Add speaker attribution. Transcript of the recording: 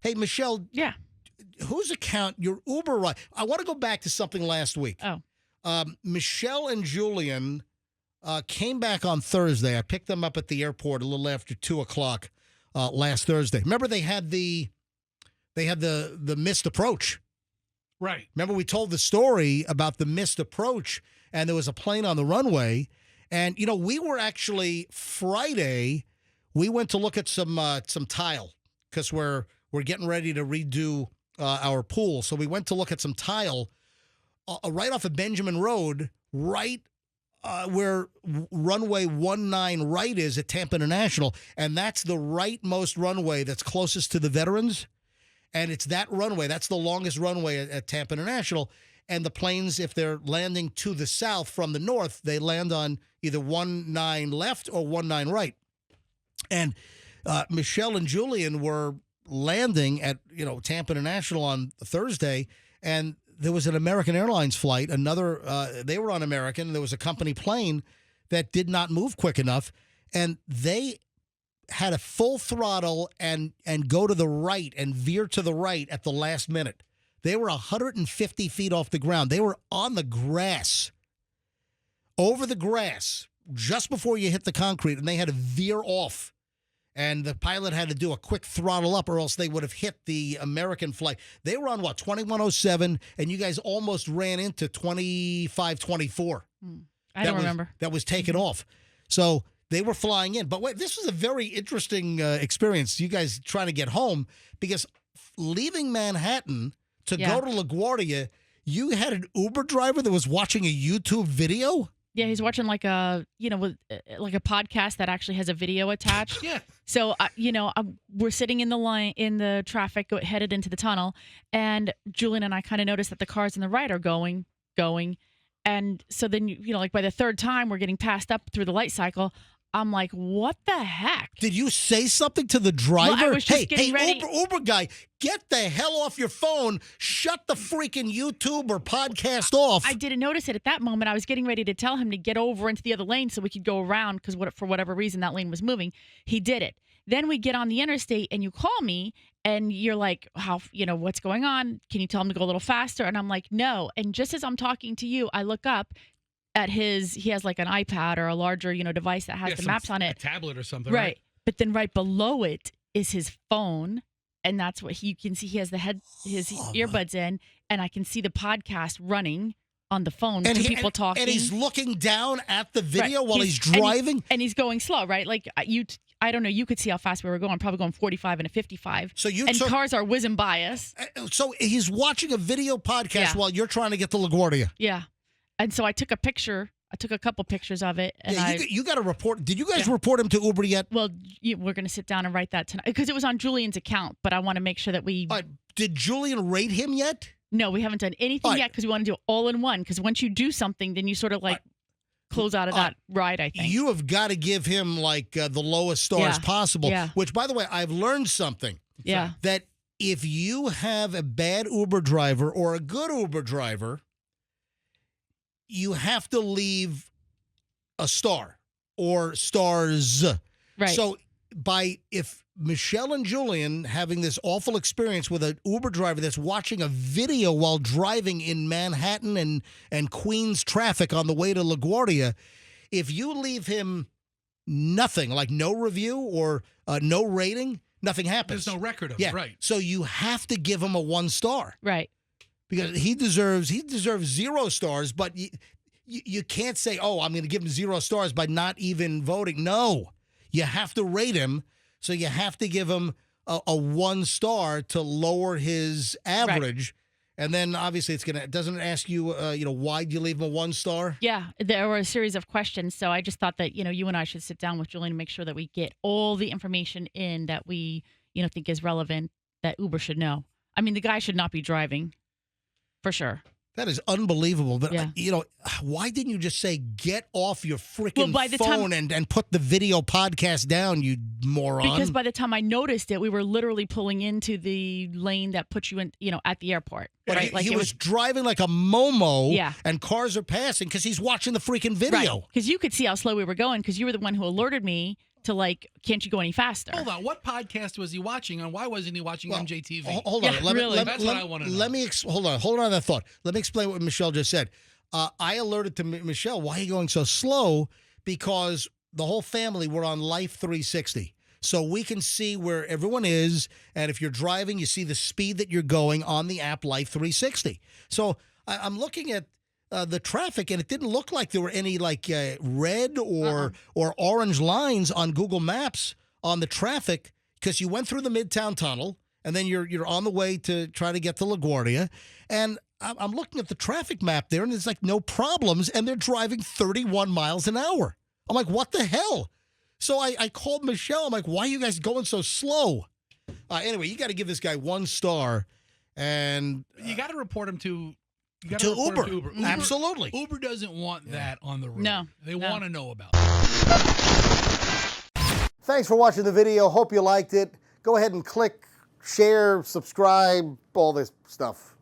Speaker 1: Hey, Michelle,
Speaker 2: Yeah.
Speaker 1: whose account, your Uber ride? I want to go back to something last week.
Speaker 2: Oh.
Speaker 1: Michelle and Julian came back on Thursday. I picked them up at the airport a little after 2:00 last Thursday. Remember they had the missed approach.
Speaker 3: Right.
Speaker 1: Remember we told the story about the missed approach, and there was a plane on the runway. And we were actually Friday. We went to look at some tile because we're getting ready to redo our pool. So we went to look at some tile right off of Benjamin Road, right where runway 19 right is at Tampa International. And that's the rightmost runway that's closest to the veterans. And it's that runway. That's the longest runway at Tampa International. And the planes, if they're landing to the south from the north, they land on either 19 left or 19 right. And Michelle and Julian were landing at Tampa International on Thursday, and there was an American Airlines flight. They were on American. There was a company plane that did not move quick enough, and they had a full throttle and go to the right and veer to the right at the last minute. They were 150 feet off the ground. They were on the grass, over the grass, just before you hit the concrete, and they had to veer off. And the pilot had to do a quick throttle up, or else they would have hit the American flight. They were on, 2107, and you guys almost ran into 2524.
Speaker 2: I don't remember.
Speaker 1: That was taken off. So they were flying in. But wait, this was a very interesting experience, you guys trying to get home, because leaving Manhattan to go to LaGuardia, you had an Uber driver that was watching a YouTube video?
Speaker 2: Yeah, he's watching like a podcast that actually has a video attached.
Speaker 3: Yeah.
Speaker 2: So, we're sitting in the traffic headed into the tunnel, and Julian and I kind of noticed that the cars on the right are going. And so then, like by the third time we're getting passed up through the light cycle, I'm like, what the heck?
Speaker 1: Did you say something to the driver?
Speaker 2: Well, I was just getting ready.
Speaker 1: Uber guy, get the hell off your phone. Shut the freaking YouTube or podcast off.
Speaker 2: I didn't notice it at that moment. I was getting ready to tell him to get over into the other lane so we could go around because for whatever reason that lane was moving. He did it. Then we get on the interstate and you call me and you're like, what's going on? Can you tell him to go a little faster? And I'm like, no. And just as I'm talking to you, I look up at he has like an iPad or a larger, device that has the maps on it.
Speaker 3: A tablet or something,
Speaker 2: right? But then right below it is his phone, and that's what you can see. He has his earbuds in, and I can see the podcast running on the phone to people talking.
Speaker 1: And he's looking down at the video while he's
Speaker 2: and
Speaker 1: driving.
Speaker 2: And he's going slow, right? Like I don't know. You could see how fast we were going. Probably going 45 and a 55.
Speaker 1: So
Speaker 2: cars are whizzing by us.
Speaker 1: So he's watching a video podcast while you're trying to get to LaGuardia.
Speaker 2: Yeah. And so I took a picture. I took a couple pictures of it. And
Speaker 1: you got to report. Did you guys report him to Uber yet?
Speaker 2: Well, we're going to sit down and write that tonight because it was on Julian's account. But I want to make sure that we.
Speaker 1: Did Julian rate him yet?
Speaker 2: No, we haven't done anything yet because we want to do it all in one. Because once you do something, then you sort of close out of that ride, I think.
Speaker 1: You have got to give him the lowest stars possible.
Speaker 2: Yeah.
Speaker 1: Which, by the way, I've learned something.
Speaker 2: Yeah.
Speaker 1: That if you have a bad Uber driver or a good Uber driver, you have to leave a star or stars.
Speaker 2: Right.
Speaker 1: So if Michelle and Julian having this awful experience with an Uber driver that's watching a video while driving in Manhattan and Queens traffic on the way to LaGuardia, if you leave him nothing, like no review or no rating, nothing happens.
Speaker 3: There's no record of it, right.
Speaker 1: So you have to give him a 1 star.
Speaker 2: Right.
Speaker 1: Because he deserves 0 stars, but you can't say, I'm going to give him 0 stars by not even voting. No, you have to rate him. So you have to give him a 1 star to lower his average. Right. And then obviously doesn't it ask you, why do you leave him a 1 star?
Speaker 2: Yeah, there were a series of questions. So I just thought that, you and I should sit down with Julian and make sure that we get all the information in that we, think is relevant that Uber should know. I mean, the guy should not be driving. For sure.
Speaker 1: That is unbelievable. But, why didn't you just say, get off your freaking phone and put the video podcast down, you moron?
Speaker 2: Because by the time I noticed it, we were literally pulling into the lane that puts you in, at the airport.
Speaker 1: But
Speaker 2: right?
Speaker 1: he was driving like a Momo, and cars are passing because he's watching the freaking video.
Speaker 2: Because you could see how slow we were going because you were the one who alerted me to like, can't you go any faster?
Speaker 3: Hold on. What podcast was he watching, and why wasn't he watching MJTV?
Speaker 1: Hold on.
Speaker 2: Yeah, really.
Speaker 3: That's what I want to know.
Speaker 1: Hold on to that thought. Let me explain what Michelle just said. I alerted to Michelle, why are you going so slow? Because the whole family were on Life 360. So we can see where everyone is, and if you're driving, you see the speed that you're going on the app Life 360. So I'm looking at the traffic, and it didn't look like there were any like red or orange lines on Google Maps on the traffic, because you went through the Midtown Tunnel, and then you're on the way to try to get to LaGuardia, and I'm looking at the traffic map there, and there's like no problems, and they're driving 31 miles an hour. I'm like, what the hell? So I called Michelle. I'm like, why are you guys going so slow? Anyway, you got to give this guy 1 star, and
Speaker 3: you got to report him to
Speaker 1: Uber. Absolutely.
Speaker 3: Uber doesn't want that on the road.
Speaker 2: No.
Speaker 3: They
Speaker 2: No.
Speaker 3: want to know about it.
Speaker 1: Thanks for watching the video. Hope you liked it. Go ahead and click, share, subscribe, all this stuff.